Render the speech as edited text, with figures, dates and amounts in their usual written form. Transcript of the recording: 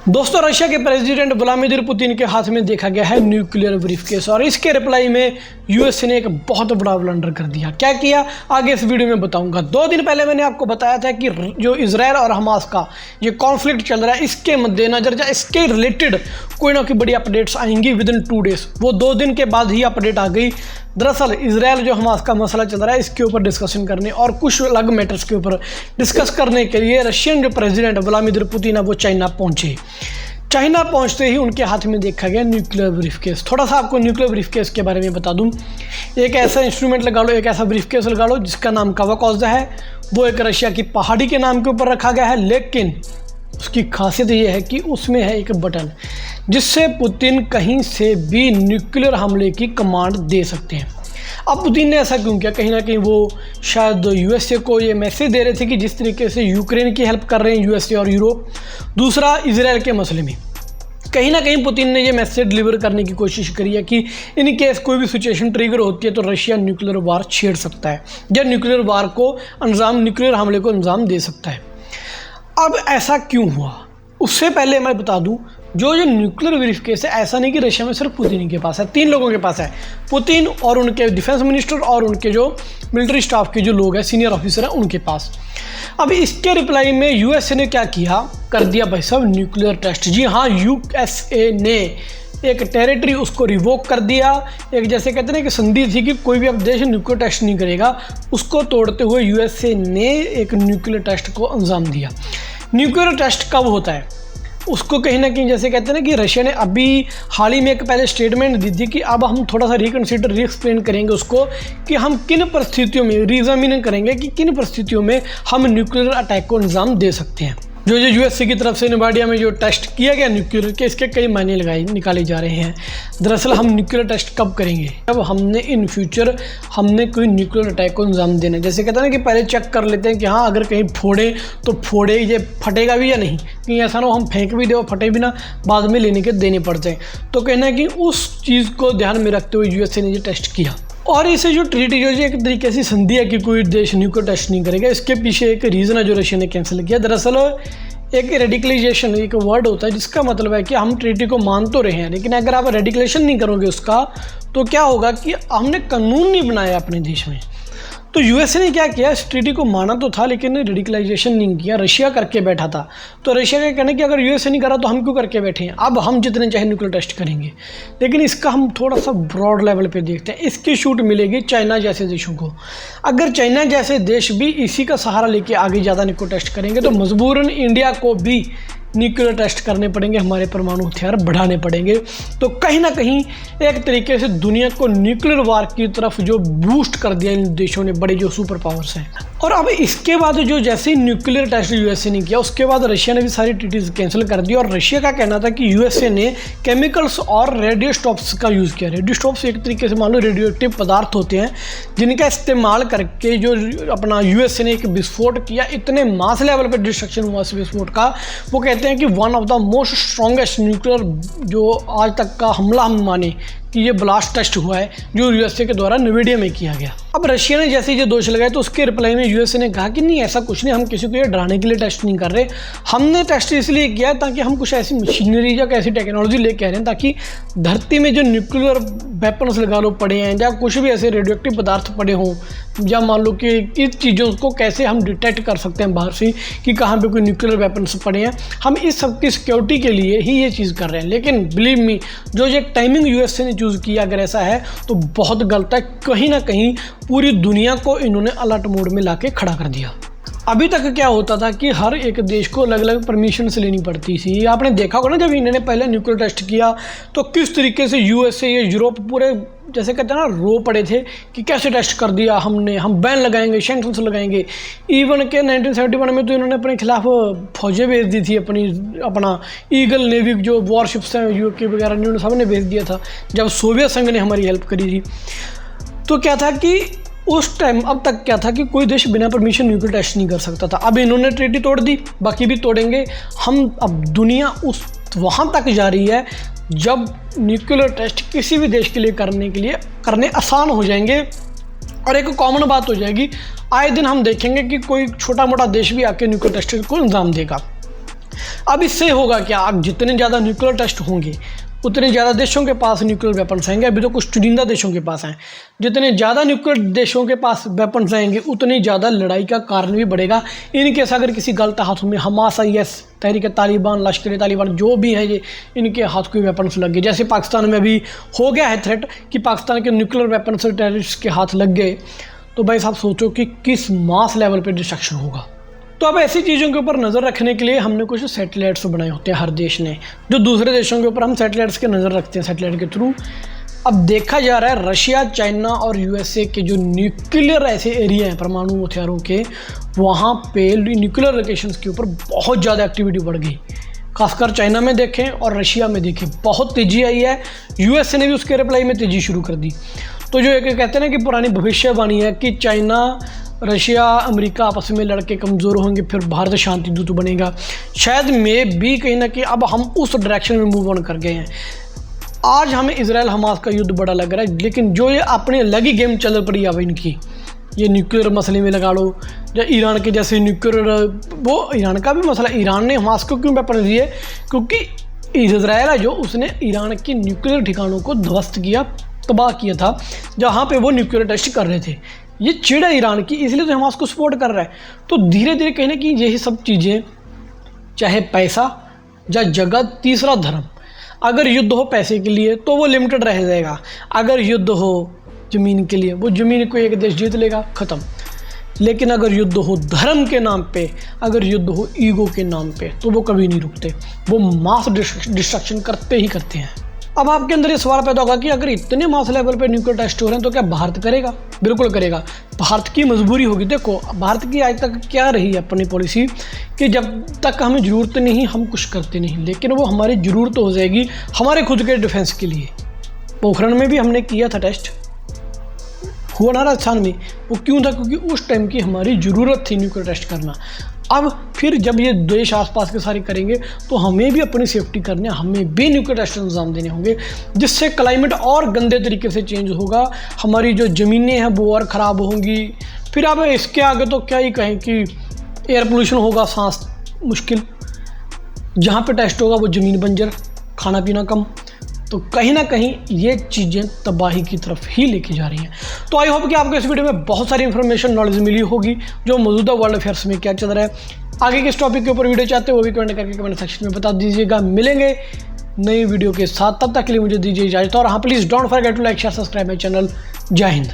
दोस्तों, रशिया के president Vladimir Putin के हाथ में देखा गया है न्यूक्लियर ब्रीफकेस और इसके रिप्लाई में यूएसए ने एक बहुत बड़ा ब्लंडर कर दिया। क्या किया आगे इस वीडियो में बताऊंगा। 2 दिन पहले मैंने आपको बताया था कि जो इजराइल और हमास का ये कॉन्फ्लिक्ट चल रहा है, इसके मद्देनजर या इसके रिलेटेड कोई ना कोई बड़ी अपडेट्स आएंगी विद इन 2 डेज। वो 2 दिन के बाद ही अपडेट आ गई। दरअसल इजराइल जो हमास का मसला चल रहा है, इसके ऊपर डिस्कशन करने और कुछ अलग मैटर्स के ऊपर डिस्कस करने के लिए रशियन जो प्रेसिडेंट व्लादिमीर पुतिन है वो चाइना पहुंचे। चाइना पहुंचते ही उनके हाथ में देखा गया न्यूक्लियर ब्रीफकेस। थोड़ा सा आपको न्यूक्लियर ब्रीफकेस के बारे में बता दूं। एक ऐसा इंस्ट्रूमेंट लगा लो, एक ऐसा ब्रीफकेस लगा लो जिसका नाम कावाकोज़्दा है। वो एक रशिया की पहाड़ी के नाम के ऊपर रखा गया है, लेकिन उसकी खासियत ये है कि उसमें है एक बटन जिससे पुतिन कहीं से भी न्यूक्लियर हमले की कमांड दे सकते हैं। अब पुतिन ने ऐसा क्यों किया? कहीं ना कहीं वो शायद यूएसए को ये मैसेज दे रहे थे कि जिस तरीके से यूक्रेन की हेल्प कर रहे हैं यूएसए और यूरोप, दूसरा इजराइल के मसले में कहीं ना कहीं पुतिन ने ये मैसेज डिलीवर करने की कोशिश करी है कि इन केस कोई भी सिचुएशन ट्रिगर होती है तो रशिया न्यूक्लियर वार छेड़ सकता है या न्यूक्लियर वार को अंजाम, न्यूक्लियर हमले को अंजाम दे सकता है। अब ऐसा क्यों हुआ? उससे पहले मैं बता दूं, जो न्यूक्लियर ब्रीफकेस है, ऐसा नहीं कि रशिया में सिर्फ पुतिन के पास है, 3 लोगों के पास है। पुतिन और उनके डिफेंस मिनिस्टर और उनके जो मिलिट्री स्टाफ के जो लोग हैं, सीनियर ऑफिसर हैं, उनके पास। अब इसके रिप्लाई में यूएसए ने क्या किया? कर दिया भाई साहब न्यूक्लियर टेस्ट। जी हाँ, यूएसए ने एक टेरिटरी उसको रिवोक कर दिया। एक जैसे कहते हैं कि संधि थी कि कोई भी अब देश न्यूक्लियर टेस्ट नहीं करेगा, उसको तोड़ते हुए यूएसए ने एक न्यूक्लियर टेस्ट को अंजाम दिया। न्यूक्लियर टेस्ट कब होता है? उसको कहीं ना कहीं जैसे कहते हैं ना कि रशिया ने अभी हाल ही में एक पहले स्टेटमेंट दी थी कि अब हम थोड़ा सा रिकन्सिडर, रीएक्सप्लेन करेंगे उसको कि हम किन परिस्थितियों में, रीएग्जामिन करेंगे कि किन परिस्थितियों में हम न्यूक्लियर अटैक को अंजाम दे सकते हैं। जो यूएसए की तरफ से नेवाडा में जो टेस्ट किया गया न्यूक्लियर के, इसके कई मायने निकाले जा रहे हैं। दरअसल हम न्यूक्लियर टेस्ट कब करेंगे? जब हमने इन फ्यूचर हमने कोई न्यूक्लियर अटैक को अंजाम देना है। जैसे कहते हैं ना कि पहले चेक कर लेते हैं कि हाँ, अगर कहीं फोड़े तो फोड़े, ये फटेगा भी या नहीं, कहीं ऐसा ना हो हम फेंक भी दे और फटे भी ना, बाद में लेने के देने पड़ जाए। तो कहना कि उस चीज़ को ध्यान में रखते हुए यूएसए ने ये टेस्ट किया। और इसे जो ट्रीटी जो एक तरीके से संधि है कि कोई देश न्यूक्लियर टेस्ट नहीं करेगा, इसके पीछे एक रीज़न है जो रशिया ने कैंसिल किया। दरअसल एक रेडिकलाइजेशन एक वर्ड होता है जिसका मतलब है कि हम ट्रीटी को मान तो रहे हैं, लेकिन अगर आप रेडिकलेशन नहीं करोगे उसका, तो क्या होगा कि हमने कानून नहीं बनाया अपने देश में। तो यूएसए ने क्या किया? इस ट्रीटी को माना तो था लेकिन रेडिकलाइजेशन नहीं किया, रशिया करके बैठा था। तो रशिया का कहना कि अगर यूएसए नहीं करा तो हम क्यों करके बैठे हैं, अब हम जितने चाहे न्यूक्लियर टेस्ट करेंगे। लेकिन इसका हम थोड़ा सा ब्रॉड लेवल पे देखते हैं। इसकी छूट मिलेगी चाइना जैसे देशों को। अगर चाइना जैसे देश भी इसी का सहारा लेके आगे ज़्यादा न्यूक्लियर टेस्ट करेंगे तो मजबूरन इंडिया को भी न्यूक्लियर टेस्ट करने पड़ेंगे, हमारे परमाणु हथियार बढ़ाने पड़ेंगे। तो कहीं ना कहीं एक तरीके से दुनिया को न्यूक्लियर वार की तरफ जो बूस्ट कर दिया इन देशों ने, बड़े जो सुपर पावर्स हैं। और अब इसके बाद जो जैसे ही न्यूक्लियर टेस्ट यूएसए ने किया, उसके बाद रशिया ने भी सारी ट्रीटीज कैंसिल कर दी। और रशिया का कहना था कि यूएसए ने केमिकल्स और रेडियोस्टॉप्स का यूज़ किया। रेडियोस्टॉप्स एक तरीके से मान लो रेडियो एक्टिव पदार्थ होते हैं जिनका इस्तेमाल करके जो अपना यूएसए ने एक विस्फोट किया, इतने मास लेवल पर डिस्ट्रक्शन हुआ इस विस्फोट का। वो कहते हैं कि one of the most strongest nuclear जो आज तक का हमला हम माने कि ये ब्लास्ट टेस्ट हुआ है जो यूएसए के द्वारा नेवाडा में किया गया। अब रशिया ने जैसे ये दोष लगाए तो उसके रिप्लाई में यूएसए ने कहा कि नहीं, ऐसा कुछ नहीं, हम किसी को ये डराने के लिए टेस्ट नहीं कर रहे। हमने टेस्ट इसलिए किया है ताकि हम कुछ ऐसी मशीनरी या ऐसी टेक्नोलॉजी लेके आ रहे हैं ताकि धरती में जो न्यूक्लियर वेपन्स लगा लो पड़े हैं या कुछ भी ऐसे रेडियो एक्टिव पदार्थ पड़े हों, या मान लो कि इस चीज़ों को कैसे हम डिटेक्ट कर सकते हैं बाहर से कि कहाँ पे कोई न्यूक्लियर वेपन्स पड़े हैं, हम इस सब की सिक्योरिटी के लिए ही ये चीज़ कर रहे हैं। लेकिन बिलीव मी, जो ये टाइमिंग यूएसए ने चूज़ किया, अगर ऐसा है तो बहुत गलत है। कहीं ना कहीं पूरी दुनिया को इन्होंने अलर्ट मोड में लाके खड़ा कर दिया। अभी तक क्या होता था कि हर एक देश को अलग अलग परमिशन से लेनी पड़ती थी। आपने देखा होगा ना, जब इन्होंने पहले न्यूक्लियर टेस्ट किया तो किस तरीके से यूएसए या यूरोप पूरे जैसे कहते हैं ना रो पड़े थे कि कैसे टेस्ट कर दिया हमने, हम बैन लगाएंगे, सैंक्शंस लगाएंगे। इवन के 1971 में तो इन्होंने अपने खिलाफ फौजें भेज दी थी, अपना ईगल नेवी जो वॉरशिप्स हैं यूके वगैरह, इन्होंने सबने भेज दिया था जब सोवियत संघ ने हमारी हेल्प करी थी। तो क्या था कि उस टाइम, अब तक क्या था कि कोई देश बिना परमिशन न्यूक्लियर टेस्ट नहीं कर सकता था। अब इन्होंने ट्रीटी तोड़ दी, बाकी भी तोड़ेंगे हम। अब दुनिया उस वहाँ तक जा रही है जब न्यूक्लियर टेस्ट किसी भी देश के लिए करने आसान हो जाएंगे और एक कॉमन बात हो जाएगी। आए दिन हम देखेंगे कि कोई छोटा मोटा देश भी आके न्यूक्लियर टेस्ट को अंजाम देगा। अब इससे होगा क्या, अब जितने ज़्यादा न्यूक्लियर टेस्ट होंगे उतने ज़्यादा देशों के पास न्यूक्लियर वेपन्स आएंगे। अभी तो कुछ चुनिंदा देशों के पास हैं। जितने ज़्यादा न्यूक्लियर देशों के पास वेपन्स आएंगे उतनी ज़्यादा लड़ाई का कारण भी बढ़ेगा। इनकेस अगर किसी गलत हाथों में हमास, IS, तहरीक तालिबान, लश्कर तालिबान जो भी है ये, इनके हाथ कोई वेपन्स लग गए, जैसे पाकिस्तान में अभी हो गया है थ्रेट कि पाकिस्तान के न्यूक्लियर वेपन्स टेररिस्ट के हाथ लग गए, तो भाई साहब सोचो कि किस मास लेवल पर डिस्ट्रक्शन होगा। तो अब ऐसी चीज़ों के ऊपर नज़र रखने के लिए हमने कुछ सैटेलाइट्स बनाए होते हैं हर देश ने, जो दूसरे देशों के ऊपर हम सैटेलाइट्स की नज़र रखते हैं सैटेलाइट के थ्रू। अब देखा जा रहा है रशिया, चाइना और USA के जो न्यूक्लियर ऐसे एरिया हैं परमाणु हथियारों के, वहाँ पे न्यूक्लियर लोकेशंस के ऊपर बहुत ज़्यादा एक्टिविटी बढ़ गई। खासकर चाइना में देखें और रशिया में देखें बहुत तेज़ी आई है। USA ने भी उसके रिप्लाई में तेज़ी शुरू कर दी। तो जो एक कहते हैं ना कि पुरानी भविष्यवाणी है कि चाइना, रशिया, अमेरिका आपस में लड़के कमज़ोर होंगे, फिर भारत शांति दूत बनेगा। शायद में भी कहीं ना कहीं अब हम उस डायरेक्शन में मूव ऑन कर गए हैं। आज हमें इजराइल हमास का युद्ध बड़ा लग रहा है, लेकिन जो ये अपनी अलग ही गेम चल पड़ी है इनकी, ये न्यूक्लियर मसले में लगा लो, जो ईरान के जैसे न्यूक्लियर, वो ईरान का भी मसला, ईरान ने हमास को क्यों वेपन दिए, क्योंकि इजराइल है जो उसने ईरान के न्यूक्लियर ठिकानों को ध्वस्त किया, तबाह किया था, जहाँ पे वो न्यूक्लियर टेस्ट कर रहे थे। ये चिड़ है ईरान की, इसलिए तो हमास को सपोर्ट कर रहा है। तो धीरे धीरे कहीं ना कहीं यही सब चीज़ें, चाहे पैसा या जगह, तीसरा धर्म, अगर युद्ध हो पैसे के लिए तो वो लिमिटेड रह जाएगा, अगर युद्ध हो ज़मीन के लिए वो ज़मीन को एक देश जीत लेगा, ख़त्म। लेकिन अगर युद्ध हो धर्म के नाम पे, अगर युद्ध हो ईगो के नाम पे, तो वो कभी नहीं रुकते, वो मास डिस्ट्रक्शन करते ही करते हैं। अब आपके अंदर ये सवाल पैदा होगा कि अगर इतने मास लेवल पे न्यूक्लियर टेस्ट हो रहे हैं तो क्या भारत करेगा? बिल्कुल करेगा, भारत की मजबूरी होगी। देखो भारत की आज तक क्या रही है अपनी पॉलिसी कि जब तक हमें ज़रूरत नहीं हम कुछ करते नहीं, लेकिन वो हमारी ज़रूरत हो जाएगी हमारे खुद के डिफेंस के लिए। पोखरण में भी हमने किया था टेस्ट, हुआ ना राजस्थान में, वो क्यों था? क्योंकि उस टाइम की हमारी ज़रूरत थी न्यूक्लियर टेस्ट करना। अब फिर जब ये देश आसपास के सारे करेंगे तो हमें भी अपनी सेफ्टी करनी है, हमें भी न्यूक्लियर टेस्ट इंतजाम देने होंगे, जिससे क्लाइमेट और गंदे तरीके से चेंज होगा, हमारी जो ज़मीनें हैं वो और ख़राब होंगी। फिर अब इसके आगे तो क्या ही कहें कि एयर पोल्यूशन होगा, सांस मुश्किल, जहाँ पे टेस्ट होगा वो ज़मीन बंजर, खाना पीना कम। तो कहीं ना कहीं ये चीज़ें तबाही की तरफ ही लेके जा रही हैं। तो आई होप कि आपको इस वीडियो में बहुत सारी इन्फॉर्मेशन, नॉलेज मिली होगी जो मौजूदा वर्ल्ड अफेयर्स में क्या चल रहा है। आगे किस टॉपिक के ऊपर वीडियो चाहते हो वो भी कमेंट करके कमेंट सेक्शन में बता दीजिएगा। मिलेंगे नई वीडियो के साथ, तब तक के लिए मुझे दीजिए इजाजत। और हाँ, please don't forget to like, share, subscribe my channel. जय हिंद।